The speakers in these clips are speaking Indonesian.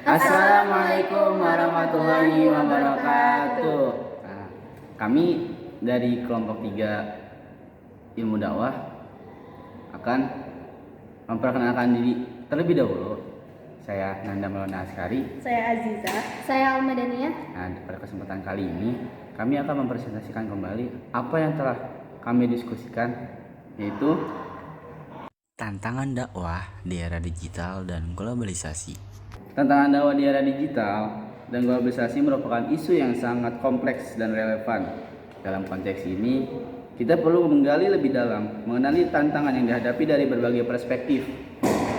Assalamualaikum warahmatullahi wabarakatuh. Nah, kami dari kelompok 3 ilmu dakwah akan memperkenalkan diri terlebih dahulu. Saya Nanda Maulana Askari. Saya Aziza. Saya Almadania. Nah, pada kesempatan kali ini kami akan mempresentasikan kembali apa yang telah kami diskusikan, yaitu tantangan dakwah di era digital dan globalisasi. Tantangan dakwah di era digital dan globalisasi merupakan isu yang sangat kompleks dan relevan. Dalam konteks ini, kita perlu menggali lebih dalam, mengenali tantangan yang dihadapi dari berbagai perspektif,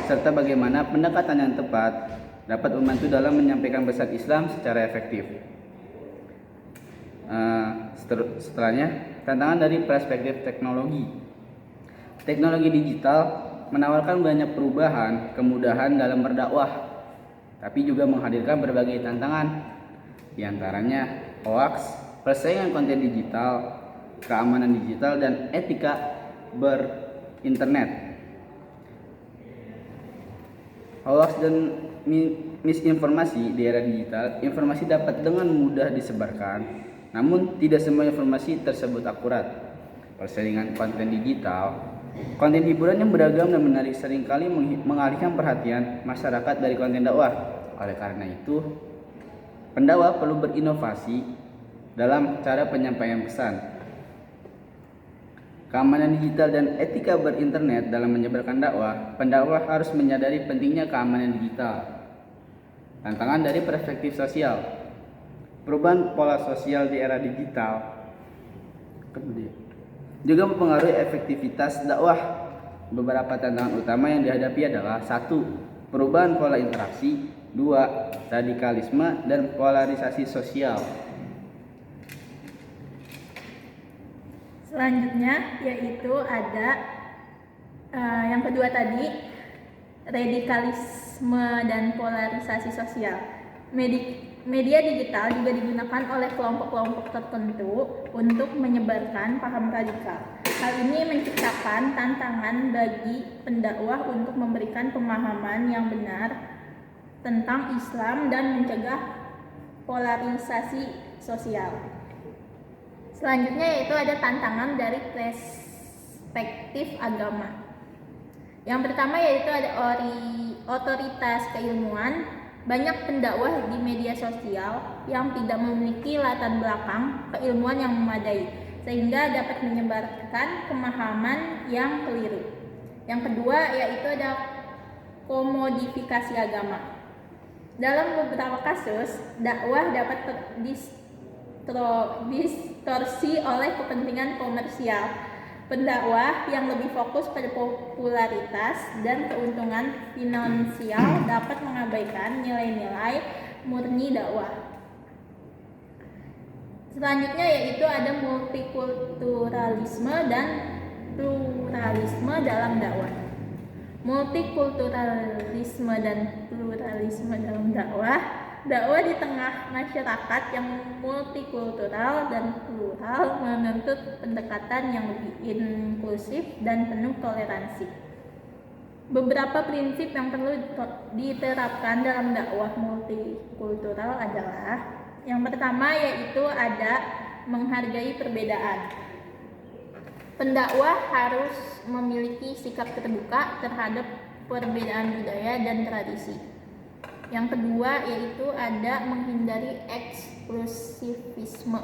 serta bagaimana pendekatan yang tepat dapat membantu dalam menyampaikan pesan Islam secara efektif. Setelahnya, tantangan dari perspektif teknologi. Teknologi digital menawarkan banyak perubahan, kemudahan dalam berdakwah, tapi juga menghadirkan berbagai tantangan, di antaranya hoaks, persaingan konten digital, keamanan digital, dan etika berinternet. Hoaks dan misinformasi di era digital, informasi dapat dengan mudah disebarkan, namun tidak semua informasi tersebut akurat. Persaingan konten digital, konten hiburan yang beragam dan menarik seringkali mengalihkan perhatian masyarakat dari konten dakwah. Oleh karena itu, pendakwah perlu berinovasi dalam cara penyampaian pesan. Keamanan digital dan etika berinternet dalam menyebarkan dakwah, pendakwah harus menyadari pentingnya keamanan digital. Tantangan dari perspektif sosial, perubahan pola sosial di era digital juga mempengaruhi efektivitas dakwah. Beberapa tantangan utama yang dihadapi adalah 1. Perubahan pola interaksi, 2. Radikalisme dan polarisasi sosial. Selanjutnya yaitu ada yang kedua tadi, radikalisme dan polarisasi sosial. Media digital juga digunakan oleh kelompok-kelompok tertentu untuk menyebarkan paham radikal. Hal ini menciptakan tantangan bagi pendakwah untuk memberikan pemahaman yang benar tentang Islam dan mencegah polarisasi sosial. Selanjutnya yaitu ada tantangan dari perspektif agama. Yang pertama yaitu ada otoritas keilmuan. Banyak pendakwah di media sosial yang tidak memiliki latar belakang keilmuan yang memadai, sehingga dapat menyebarkan pemahaman yang keliru. Yang kedua yaitu ada komodifikasi agama. Dalam beberapa kasus, dakwah dapat distorsi oleh kepentingan komersial. Pendakwah yang lebih fokus pada popularitas dan keuntungan finansial dapat mengabaikan nilai-nilai murni dakwah. Selanjutnya yaitu ada multikulturalisme dan pluralisme dalam dakwah. Multikulturalisme dan pluralisme dalam dakwah di tengah masyarakat yang multikultural dan plural menuntut pendekatan yang lebih inklusif dan penuh toleransi. Beberapa prinsip yang perlu diterapkan dalam dakwah multikultural adalah yang pertama yaitu ada menghargai perbedaan. Pendakwah harus memiliki sikap terbuka terhadap perbedaan budaya dan tradisi. Yang kedua yaitu ada menghindari eksklusivisme.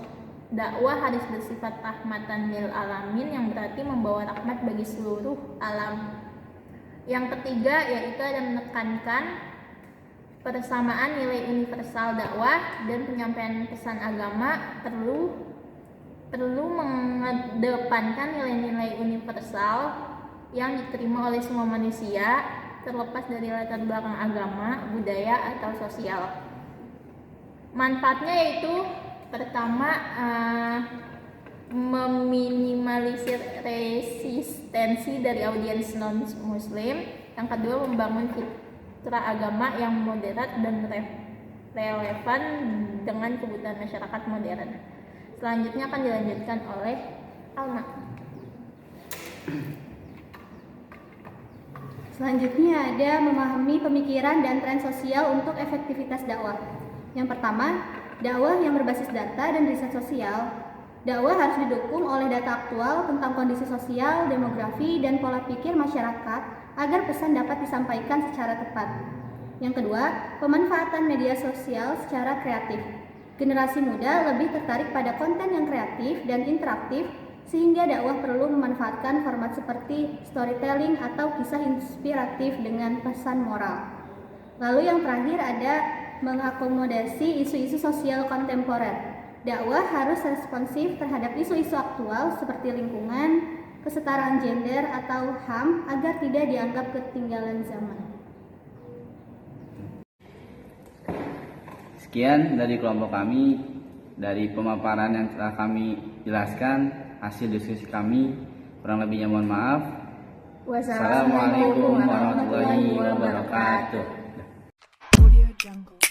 Dakwah harus bersifat rahmatan lil alamin, yang berarti membawa rahmat bagi seluruh alam. Yang ketiga yaitu ada menekankan persamaan nilai universal dakwah dan penyampaian pesan agama perlu mengedepankan nilai-nilai universal yang diterima oleh semua manusia, terlepas dari latar belakang agama, budaya, atau sosial. Manfaatnya yaitu pertama, meminimalisir resistensi dari audiens non-muslim. Yang kedua, membangun citra agama yang moderat dan relevan dengan kebutuhan masyarakat modern. Selanjutnya akan dilanjutkan oleh Alma. Selanjutnya ada memahami pemikiran dan tren sosial untuk efektivitas dakwah. Yang pertama, dakwah yang berbasis data dan riset sosial. Dakwah harus didukung oleh data aktual tentang kondisi sosial, demografi, dan pola pikir masyarakat agar pesan dapat disampaikan secara tepat. Yang kedua, pemanfaatan media sosial secara kreatif. Generasi muda lebih tertarik pada konten yang kreatif dan interaktif, sehingga dakwah perlu memanfaatkan format seperti storytelling atau kisah inspiratif dengan pesan moral. Lalu yang terakhir ada mengakomodasi isu-isu sosial kontemporer. Dakwah harus responsif terhadap isu-isu aktual seperti lingkungan, kesetaraan gender atau HAM agar tidak dianggap ketinggalan zaman. Sekian dari kelompok kami, dari pemaparan yang telah kami jelaskan, hasil diskusi kami, kurang lebihnya mohon maaf. Wassalamualaikum warahmatullahi wabarakatuh. Audio Jungle.